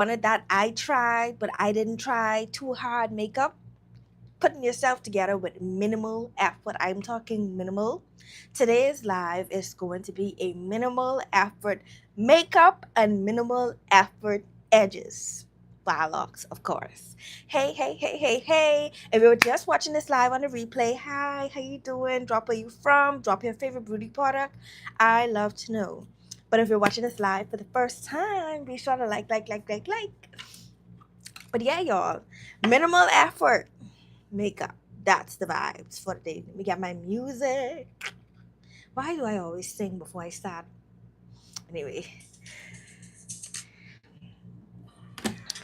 wanted that I tried, but I didn't try too hard makeup, putting yourself together with minimal effort. I'm talking minimal. Today's live is going to be a minimal effort makeup and minimal effort edges. By Locs, of course. Hey, hey, hey, hey, hey. If you're just watching this live on the replay, hi, how you doing? Drop where you from. Drop your favorite beauty product. I love to know. But if you're watching this live for the first time, be sure to like. But yeah, y'all, minimal effort makeup. That's the vibes for the day. Let me get my music. Why do I always sing before I start? Anyway,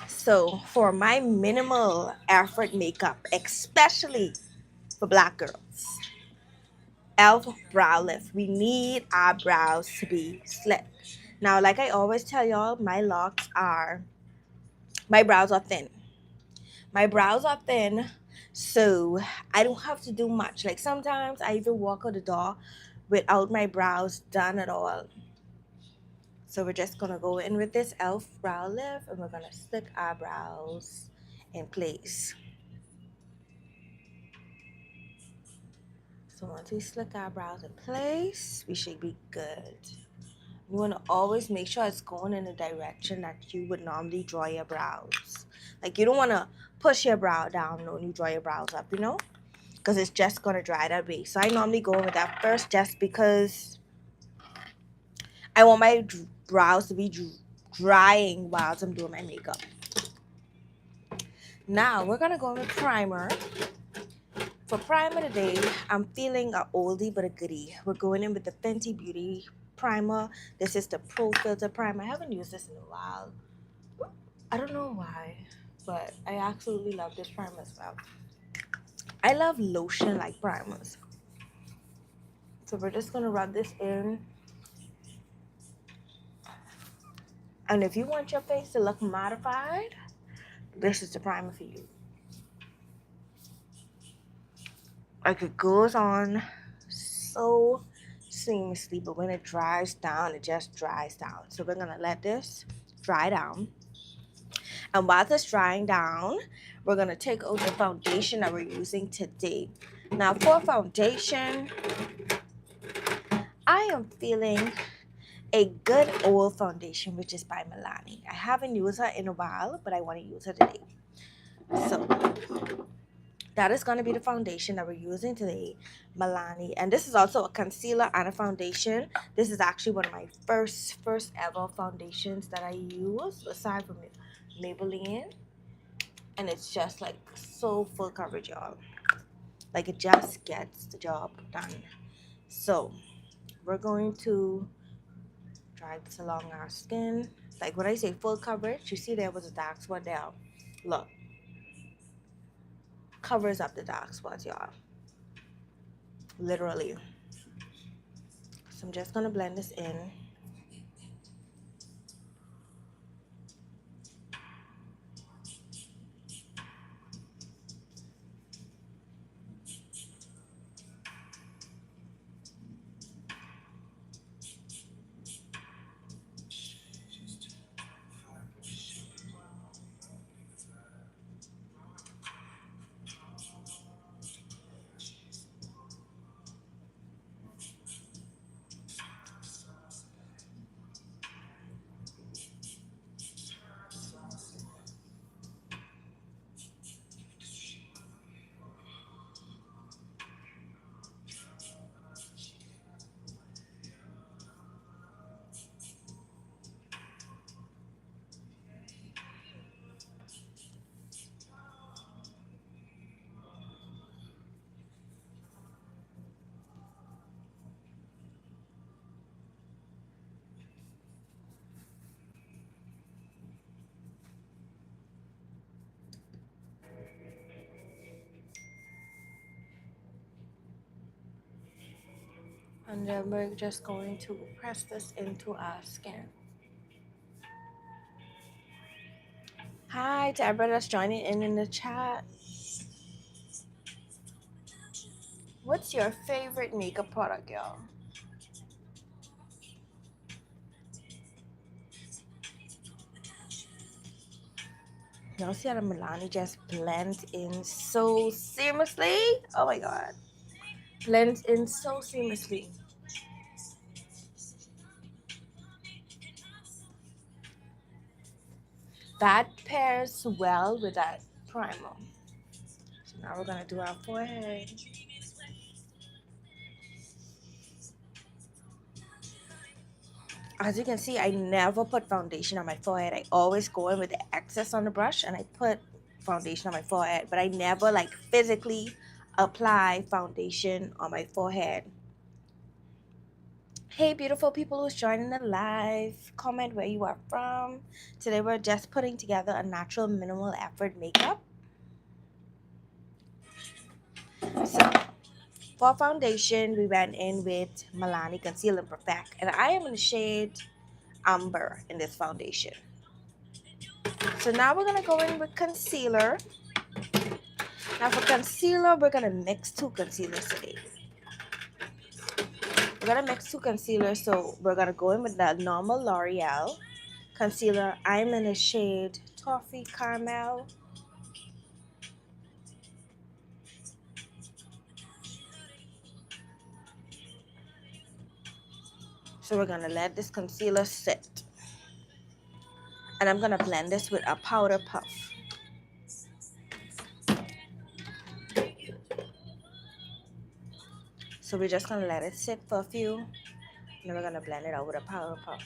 so for my minimal effort makeup, especially for black girls, elf brow lift. We need our brows to be slit. Now, like I always tell y'all, my brows are thin. My brows are thin, so I don't have to do much. Like sometimes I even walk out the door without my brows done at all. So we're just gonna go in with this elf brow lift and we're gonna stick our brows in place. So once we slick our brows in place, we should be good. You want to always make sure it's going in the direction that you would normally draw your brows. Like you don't want to push your brow down when you draw your brows up, because it's just going to dry that way. So I normally go in with that first just because I want my brows to be drying while I'm doing my makeup. Now we're going to go in with primer. For primer today, I'm feeling a oldie but a goodie. We're going in with the Fenty Beauty primer. This is the Pro Filter primer. I haven't used this in a while. I don't know why, but I absolutely love this primer as well. I love lotion like primers. So we're just gonna rub this in. And if you want your face to look modified, this is the primer for you. Like it goes on so seamlessly, but when it dries down, it just dries down. So we're gonna let this dry down. And while it's drying down, we're gonna take out the foundation that we're using today. Now for foundation, I am feeling a good old foundation, which is by Milani. I haven't used her in a while, but I want to use her today. So that is going to be the foundation that we're using today, Milani. And this is also a concealer and a foundation. This is actually one of my first ever foundations that I use, aside from Maybelline. And it's just like so full coverage, y'all. Like it just gets the job done. So we're going to drag this along our skin. Like when I say full coverage, you see there was a dark spot there. Look, covers up the dark spots, y'all. Literally. So I'm just gonna blend this in. And then we're just going to press this into our skin. Hi to everybody that's joining in the chat. What's your favorite makeup product, y'all? Y'all see how the Milani just blends in so seamlessly? Oh my god. Blends in so seamlessly. That pairs well with that primer. So now we're gonna do our forehead. As you can see, I never put foundation on my forehead. I always go in with the excess on the brush and I put foundation on my forehead, but I never like physically apply foundation on my forehead. Hey beautiful people who's joining the live, comment where you are from. Today we're just putting together a natural minimal effort makeup. So for foundation, we went in with Milani Conceal and Perfect, and I am in the shade Amber in this foundation. So now we're gonna go in with concealer. Now for concealer, we're gonna mix two concealers today. We're gonna mix two concealers, so we're gonna go in with the normal L'Oreal concealer. I'm in the shade Toffee Caramel. So we're gonna let this concealer sit. And I'm gonna blend this with a powder puff. So we're just gonna let it sit for a few, and then we're gonna blend it out with a powder puff.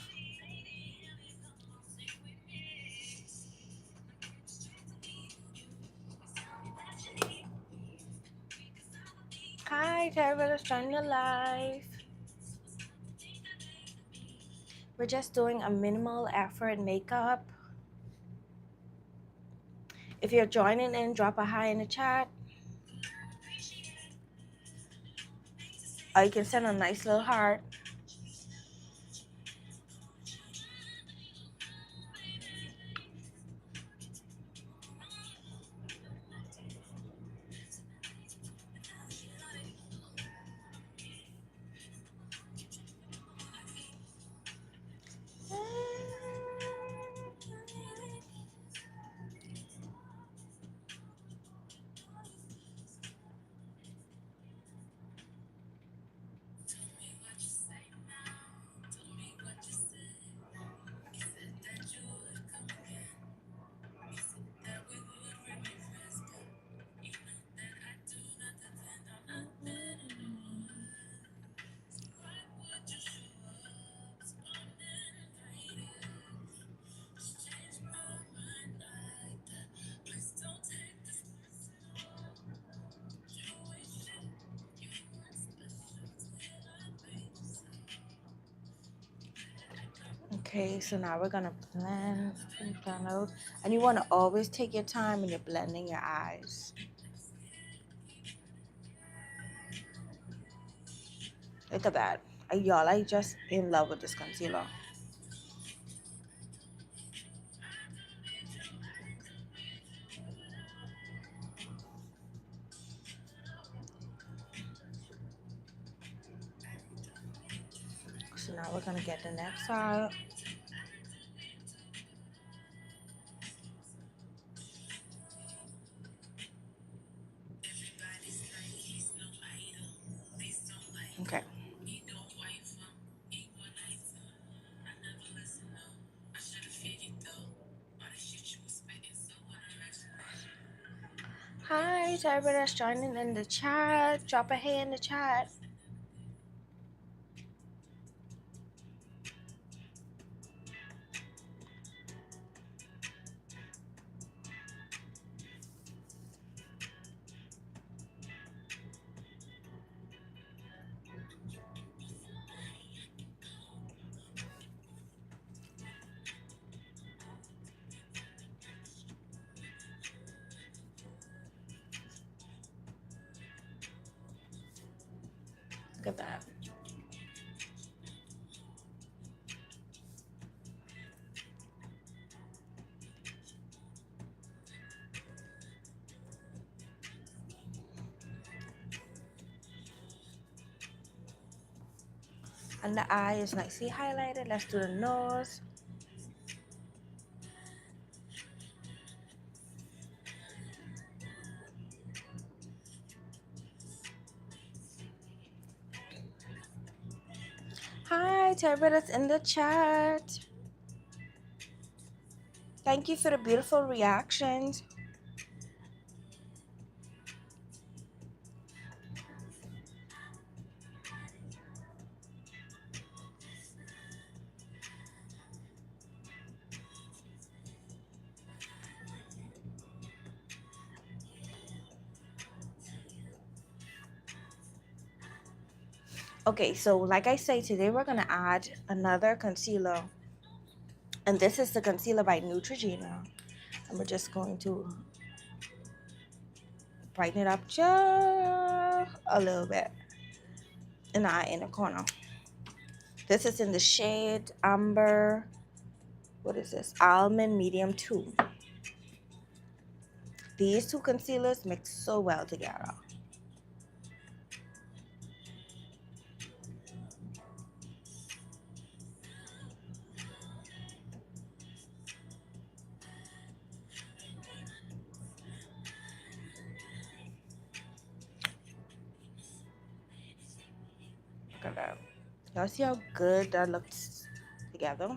Hi, Terrell, joining the live. We're just doing a minimal effort makeup. If you're joining in, drop a hi in the chat. Or you can send a nice little heart. Okay, so now we're gonna blend out. And you wanna always take your time when you're blending your eyes. Look at that. Y'all, I just in love with this concealer. So now we're gonna get the next out. Okay. Hi to everybody that's joining in the chat. Drop a hey in the chat. Look at that. And the eye is nicely highlighted. Let's do the nose. Hi to everybody that's in the chat. Thank you for the beautiful reactions. Okay, so like I say, today we're gonna add another concealer, and this is the concealer by Neutrogena, and we're just going to brighten it up just a little bit in our inner corner. This is in the shade Amber. What is this? Almond Medium 2. These two concealers mix so well together. Look at that. Y'all see how good that looks together?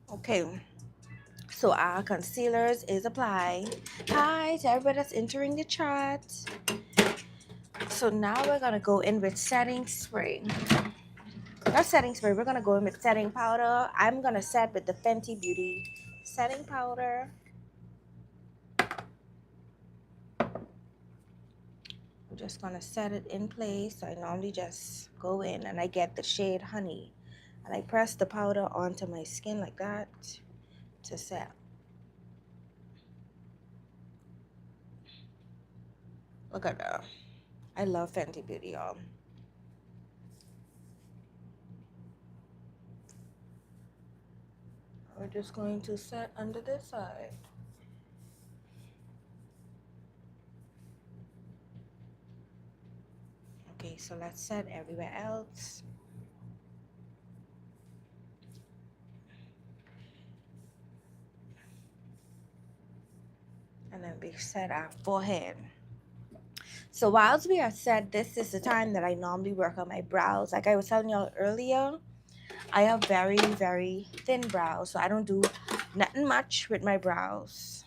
Okay, so our concealers is applied. Hi to everybody that's entering the chat. So now we're gonna go in with setting spray. Not setting spray, we're gonna go in with setting powder. I'm gonna set with the Fenty Beauty setting powder. I'm just gonna set it in place. I normally just go in and I get the shade Honey, and I press the powder onto my skin like that to set. Look at that. I love Fenty Beauty, y'all. We're just going to set under this side. Okay, so let's set everywhere else. And then we set our forehead. So whilst we are set, this is the time that I normally work on my brows. Like I was telling y'all earlier, I have very, very thin brows, so I don't do nothing much with my brows.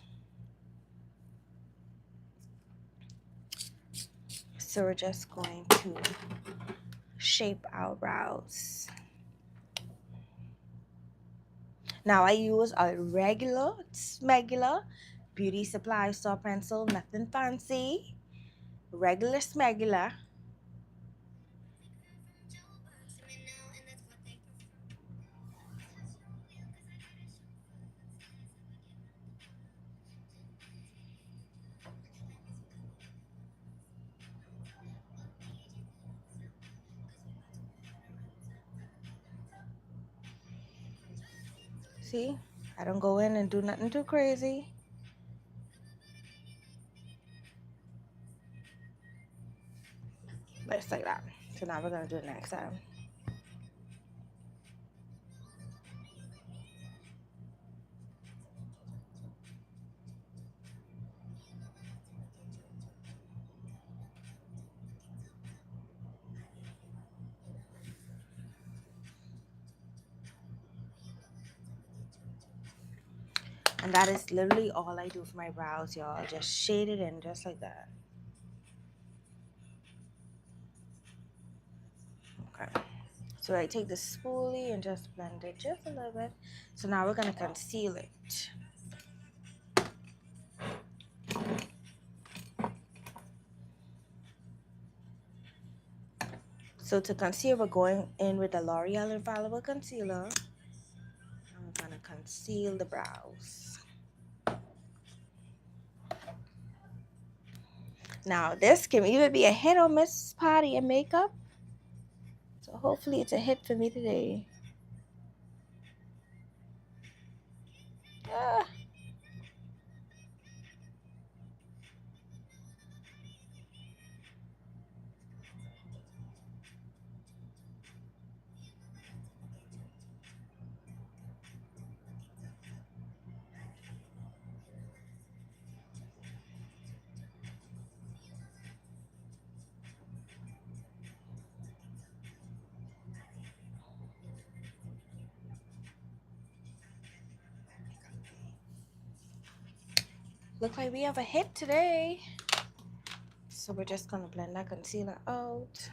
So we're just going to shape our brows. Now I use a regular smegular beauty supply store pencil, nothing fancy. Regular smegular. See, I don't go in and do nothing too crazy. But it's like that. So now we're gonna do it next time. And that is literally all I do for my brows, y'all. Just shade it in just like that. Okay. So I take the spoolie and just blend it just a little bit. So now we're gonna conceal it. So to conceal, we're going in with the L'Oreal Infallible Concealer. I'm gonna conceal the brows. Now this can either be a hit or miss party in makeup. So hopefully it's a hit for me today. Look like we have a hit today. So we're just gonna blend that concealer out.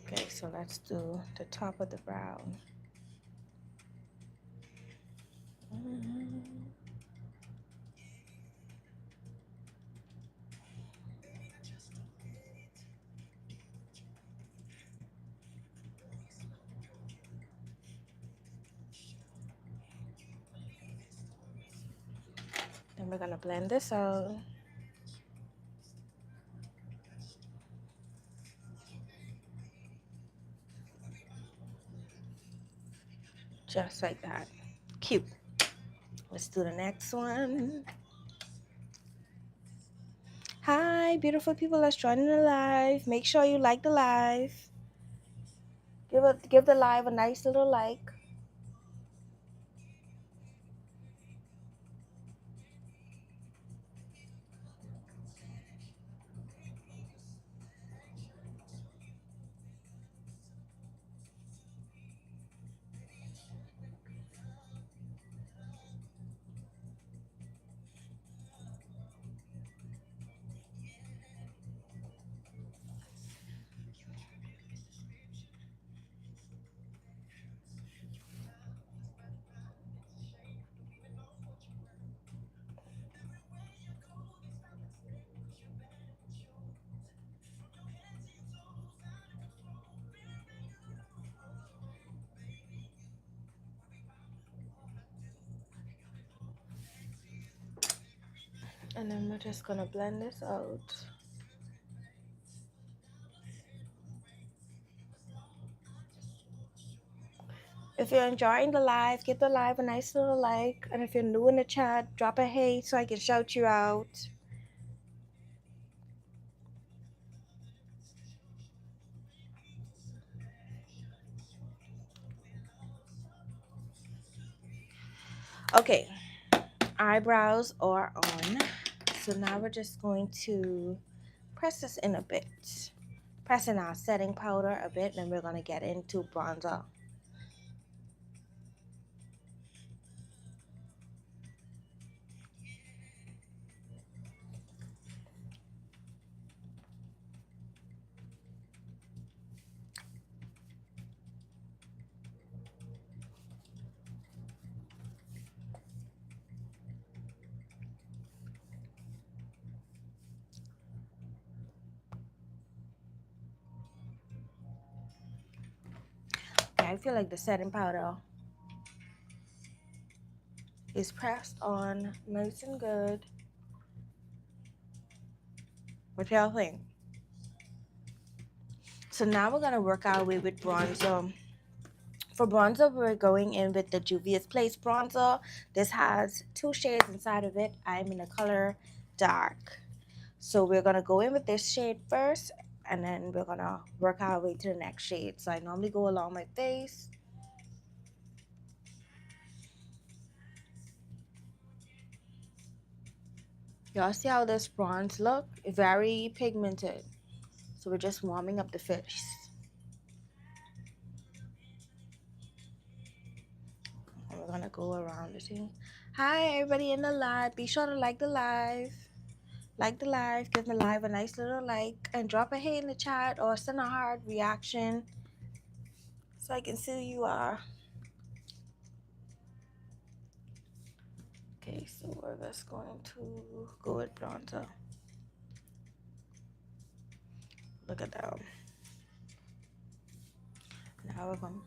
Okay, so let's do the top of the brow. Then we're gonna blend this out. Just like that. Cute. Let's do the next one. Hi, beautiful people that's joining the live. Make sure you like the live. Give the live a nice little like. And then we're just gonna blend this out. If you're enjoying the live, give the live a nice little like. And if you're new in the chat, drop a hey so I can shout you out. Okay, eyebrows are on. So now we're just going to press this in a bit. Pressing our setting powder a bit, then we're gonna get into bronzer. Okay, I feel like the setting powder is pressed on nice and good. What y'all think? So now we're gonna work our way with bronzer. For bronzer, we're going in with the Juvia's Place bronzer. This has 2 shades inside of it. I'm in the color dark. So we're gonna go in with this shade first, and then we're gonna work our way to the next shade. So I normally go along my face. Y'all see how this bronze look? Very pigmented. So we're just warming up the face. And we're gonna go around the thing. Hi everybody in the live. Be sure to like the live. Like the live, give the live a nice little like, and drop a hey in the chat or send a hard reaction so I can see who you are. Okay, so we're just going to go with bronzer. Look at that. Now we're going.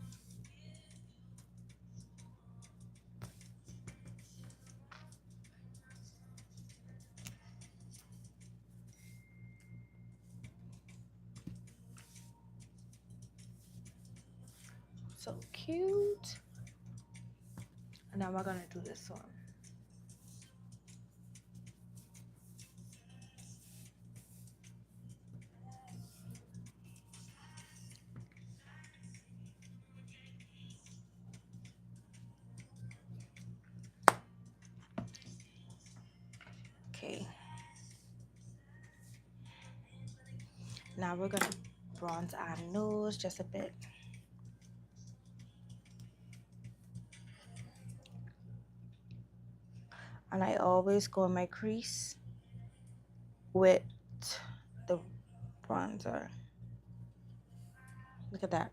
So cute. And now we're gonna do this one. Okay. Now we're gonna bronze our nose just a bit. And I always go in my crease with the bronzer. Look at that.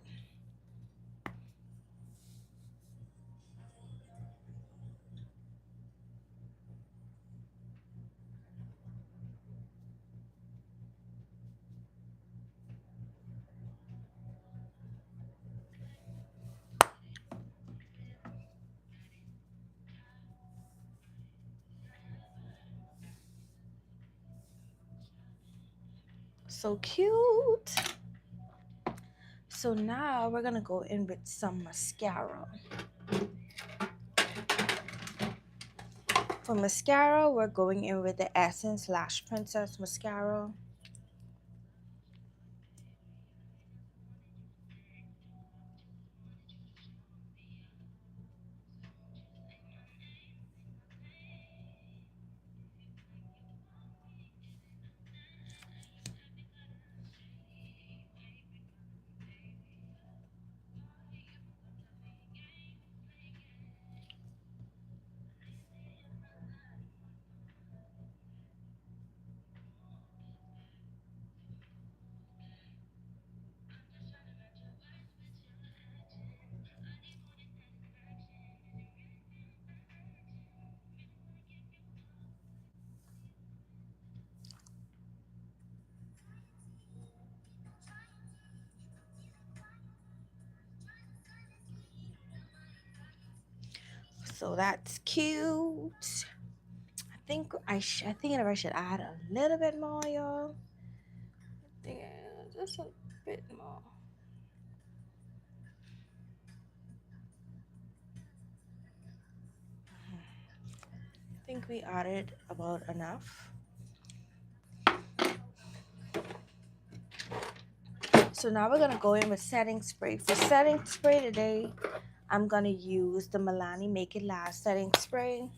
So cute. So now we're gonna go in with some mascara. For mascara, we're going in with the Essence Lash Princess mascara. So that's cute. I think I should add a little bit more, y'all. I think just a bit more. I think we added about enough. So now we're gonna go in with setting spray. For setting spray today, I'm gonna use the Milani Make It Last setting spray.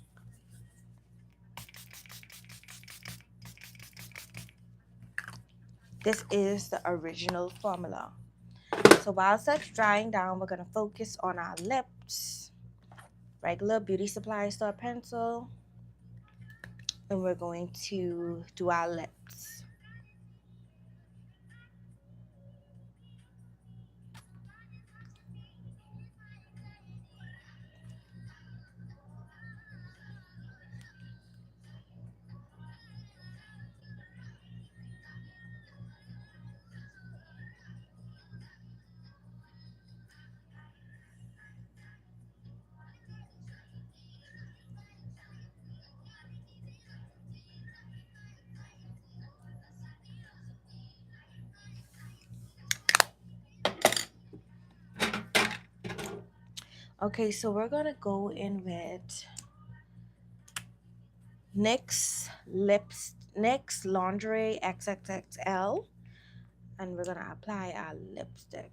This is the original formula. So while that's drying down, we're gonna focus on our lips. Regular beauty supply store pencil, and we're going to do our lips. Okay, so we're gonna go in with NYX Lingerie XXXL, and we're gonna apply our lipstick.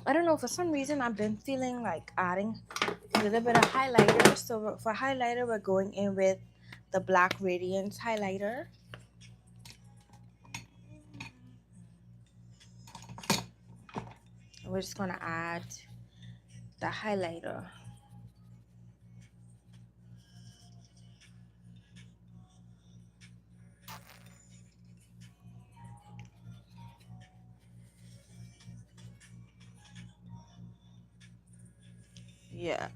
I don't know, for some reason I've been feeling like adding a little bit of highlighter. So for highlighter, we're going in with the Black Radiance highlighter. And we're just gonna add the highlighter. Yeah.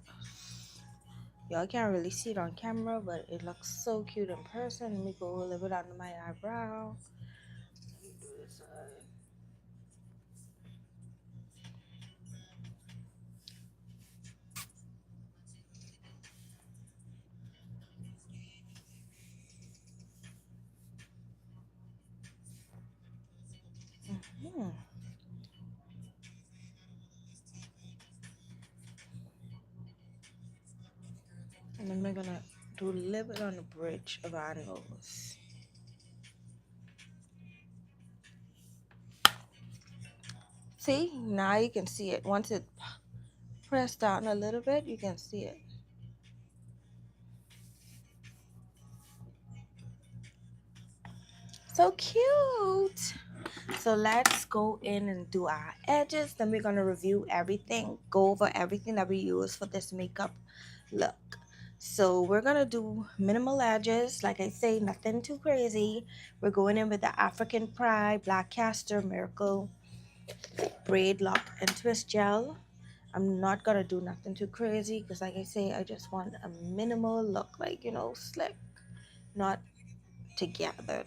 Y'all can't really see it on camera, but it looks so cute in person. Let me go a little bit under my eyebrow. Let me do this side. Mhm. And then we're gonna do a little bit on the bridge of our nose. See, now you can see it. Once it pressed down a little bit, you can see it. So cute. So let's go in and do our edges. Then we're going to review everything, go over everything that we use for this makeup look. So we're going to do minimal edges. Like I say, nothing too crazy. We're going in with the African Pride, Black Castor, Miracle, Braid, Lock, and Twist Gel. I'm not going to do nothing too crazy because like I say, I just want a minimal look, like, slick, not together.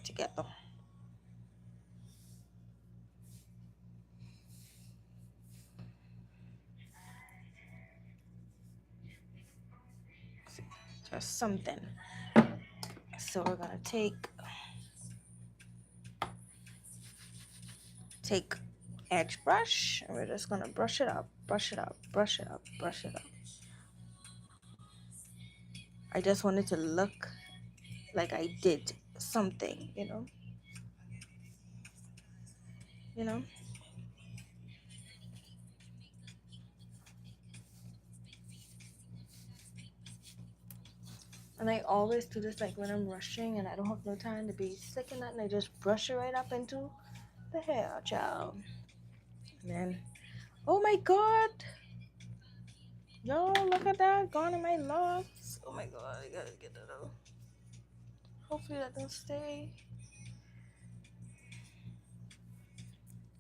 Just something. So we're gonna take edge brush and we're just gonna brush it up, brush it up, brush it up, brush it up. I just wanted to look like I did something, you know. And I always do this like when I'm rushing and I don't have no time to be slicking that, and I just brush it right up into the hair, child. And then, oh my god, yo, look at that, gone in my locks. Oh my god, I gotta get that out. Hopefully that don't stay.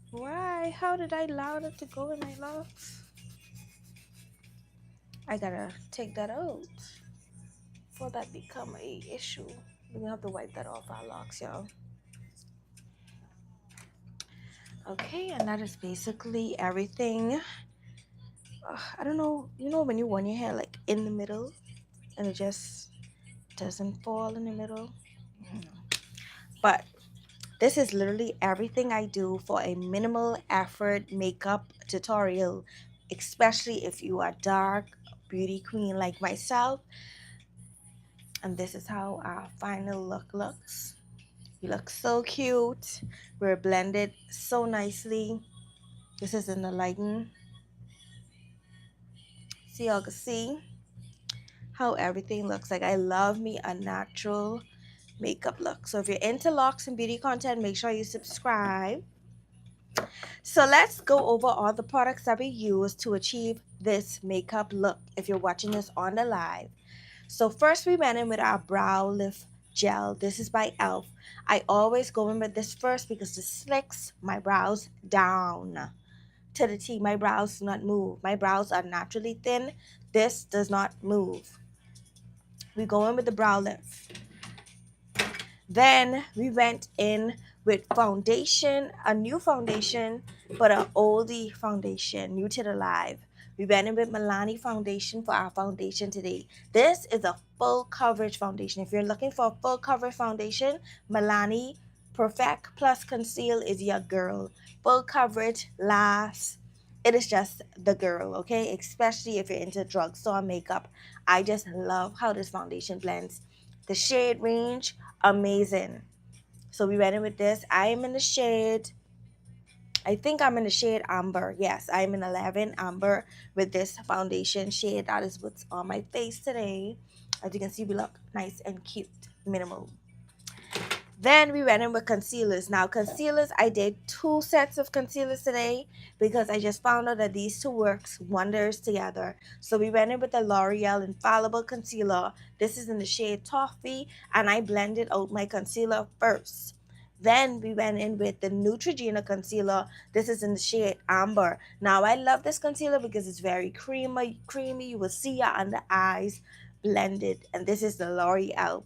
Why? How did I allow it to go in my locks? I gotta take that out before that become a issue. We're gonna have to wipe that off our locks, y'all. Okay, and that is basically everything. I don't know, when you want your hair like in the middle and it just doesn't fall in the middle. But this is literally everything I do for a minimal effort makeup tutorial, especially if you are dark beauty queen like myself. And this is how our final look looks. You look so cute. We're blended so nicely. This is in the lighting. So y'all can see how everything looks like. I love me a natural makeup look. So if you're into locks and beauty content, make sure you subscribe. So let's go over all the products that we use to achieve this makeup look if you're watching this on the live. So first we went in with our brow lift gel. This is by e.l.f. I always go in with this first because this slicks my brows down to the T. My brows do not move. My brows are naturally thin. This does not move. We go in with the brow lift. Then we went in with foundation, a new foundation, but an oldie foundation, new to the live. We went in with Milani foundation for our foundation today. This is a full coverage foundation. If you're looking for a full coverage foundation, Milani Perfect Plus Conceal is your girl. Full coverage lasts. It is just the girl, okay? Especially if you're into drugstore makeup. I just love how this foundation blends. The shade range, amazing. So we went in with this. I am in the shade, I think I'm in the shade Amber. Yes, I'm in 11 Amber with this foundation shade. That is what's on my face today. As you can see, we look nice and cute, minimal. Then we went in with concealers. Now concealers, I did 2 sets of concealers today because I just found out that these two works wonders together. So we went in with the L'Oreal Infallible Concealer. This is in the shade Toffee, and I blended out my concealer first. Then we went in with the Neutrogena concealer. This is in the shade Amber. Now I love this concealer because it's very creamy. You will see your under eyes blended. And this is the L'Oreal.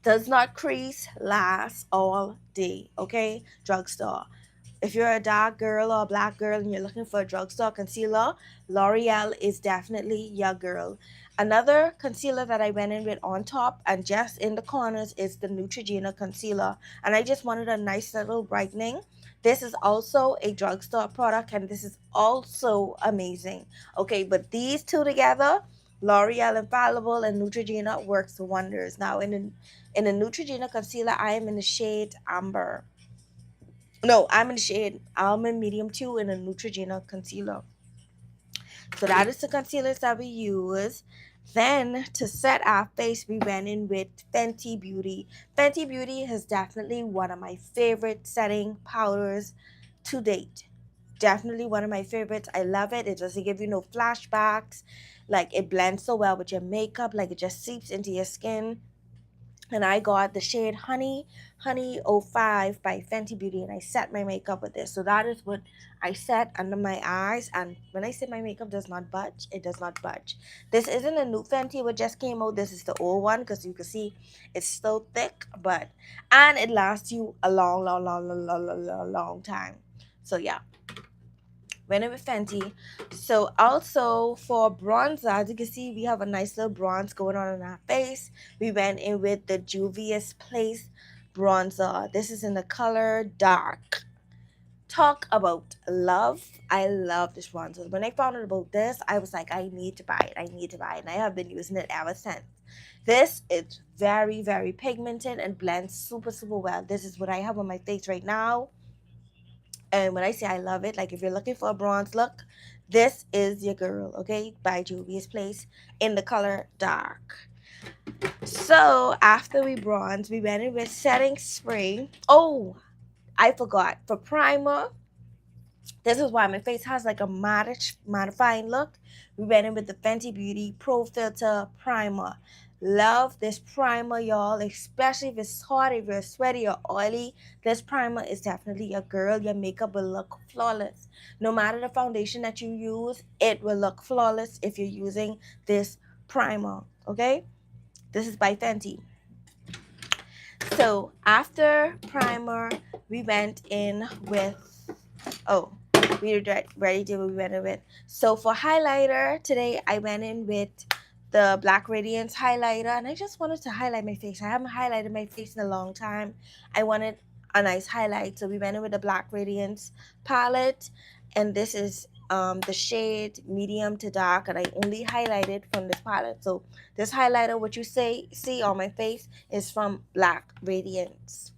Does not crease, lasts all day, okay? Drugstore. If you're a dark girl or a black girl and you're looking for a drugstore concealer, L'Oreal is definitely your girl. Another concealer that I went in with on top and just in the corners is the Neutrogena concealer. And I just wanted a nice little brightening. This is also a drugstore product and this is also amazing. Okay, but these two together, L'Oreal Infallible and Neutrogena works wonders. Now in the Neutrogena concealer, I am in the shade Amber. No, I'm in the shade Almond Medium 2 in a Neutrogena concealer. So that is the concealers that we use. Then to set our face, we went in with Fenty Beauty. Fenty Beauty is definitely one of my favorite setting powders to date. Definitely one of my favorites. I love it. It doesn't give you no flashbacks. Like it blends so well with your makeup. Like it just seeps into your skin. And I got the shade Honey 05 by Fenty Beauty, and I set my makeup with this. So that is what I set under my eyes, and when I say my makeup does not budge, it does not budge. This isn't a new Fenty what just came out. This is the old one, because you can see it's still thick, but and it lasts you a long time. So yeah, went in with Fenty. So also for bronzer, as you can see, we have a nice little bronze going on our face. We went in with the Juvia's Place bronzer. This is in the color dark. Talk about love. I love this bronzer. When I found out about this, I was like, I need to buy it. I need to buy it. And I have been using it ever since. This is very, very pigmented and blends super, super well. This is what I have on my face right now. And when I say I love it, like if you're looking for a bronze look, this is your girl, okay? By Juvia's Place in the color dark. So after we bronze, we went in with setting spray. Oh, I forgot. For primer, this is why my face has like a mattish, mattifying look. We went in with the Fenty Beauty Pro Filter Primer. Love this primer, y'all, especially if it's hot, if you're sweaty or oily. This primer is definitely a girl. Your makeup will look flawless. No matter the foundation that you use, it will look flawless if you're using this primer, okay? This is by Fenty. So after primer, we went in with, oh, we were ready to we went in with. So for highlighter, today I went in with the Black Radiance highlighter, and I just wanted to highlight my face. I haven't highlighted my face in a long time. I wanted a nice highlight, so we went in with the Black Radiance palette, and this is the shade medium to dark, and I only highlighted from this palette. So this highlighter, what you see on my face, is from Black Radiance.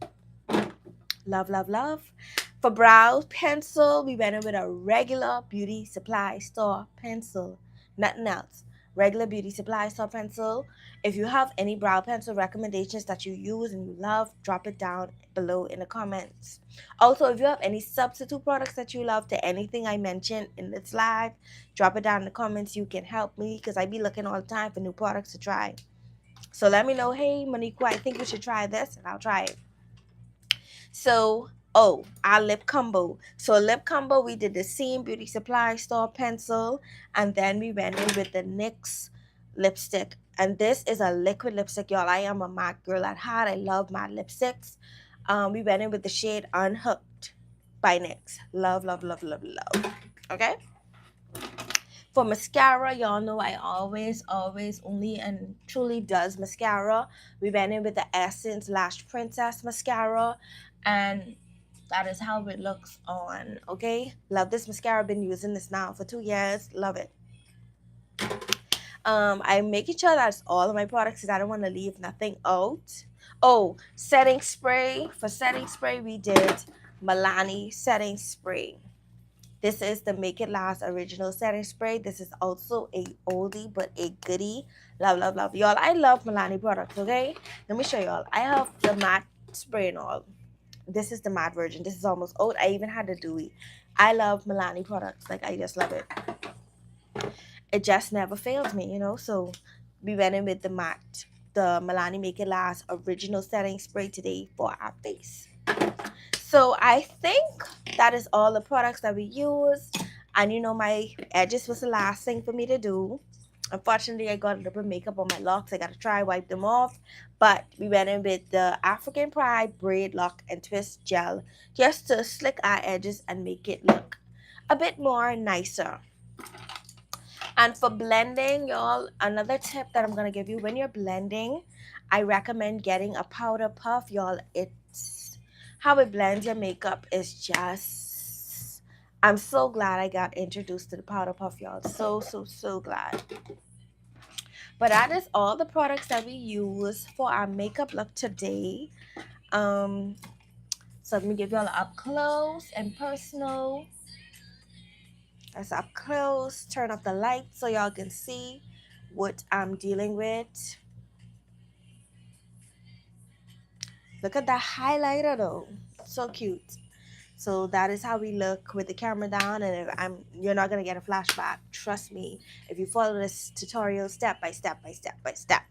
Love, love, love. For brow pencil, we went in with a regular beauty supply store pencil. Nothing else. Regular beauty supply store pencil. If you have any brow pencil recommendations that you use and you love, drop it down below in the comments. Also, if you have any substitute products that you love to anything I mentioned in this live, drop it down in the comments. You can help me because I be looking all the time for new products to try. So let me know, hey, Monique, I think you should try this, and I'll try it. So, oh, our lip combo. So lip combo, we did the same beauty supply store pencil, and then we went in with the NYX lipstick. And this is a liquid lipstick, y'all. I am a matte girl at heart. I love matte lipsticks. We went in with the shade Unhooked by NYX. Love, love, love, love, love. Okay. For mascara, y'all know I always only and truly does mascara. We went in with the Essence Lash Princess mascara, and that is how it looks on. Okay, love this mascara. Been using this now for 2 years. Love it. I'm making sure that's all of my products because I don't want to leave nothing out. Oh, setting spray. For setting spray, we did Milani setting spray. This is the Make It Last original setting spray. This is also a oldie but a goodie. Love, love, love. Y'all, I love Milani products, okay? Let me show y'all. I have the matte spray and all. This is the matte version. This is almost old. I even had the dewy. I love Milani products. Like, I just love it. It just never fails me, you know? So we went in with the matte, the Milani Make It Last original setting spray today for our face. So I think that is all the products that we use. And you know, my edges was the last thing for me to do. Unfortunately, I got a little bit of makeup on my locks. I got to try wipe them off. But we went in with the African Pride Braid Lock and Twist Gel just to slick our edges and make it look a bit more nicer. And for blending, y'all, another tip that I'm going to give you when you're blending, I recommend getting a powder puff, y'all. It's how it blends your makeup is just, I'm so glad I got introduced to the powder puff, y'all. So glad. But that is all the products that we use for our makeup look today. um so let me give y'all up close and personal. That's up close. Turn off the light so y'all can see what I'm dealing with. Look at that highlighter though, so cute. So that is how we look with the camera down, and if you're not gonna get a flashback, trust me, if you follow this tutorial step by step by step by step.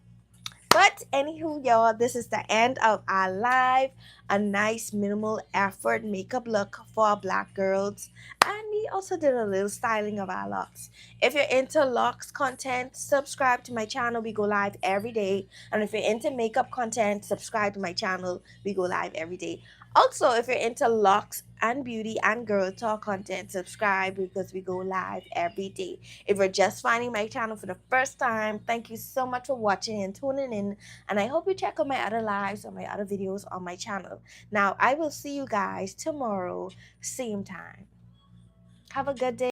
But anywho, y'all, this is the end of our live. A nice minimal effort makeup look for black girls. And we also did a little styling of our locks. If you're into Locs content, subscribe to my channel. We go live every day. And if you're into makeup content, subscribe to my channel. We go live every day. Also, if you're into Locs and beauty and girl talk content, subscribe because we go live every day. If you're just finding my channel for the first time, thank you so much for watching and tuning in. And I hope you check out my other lives or my other videos on my channel. Now, I will see you guys tomorrow, same time. Have a good day.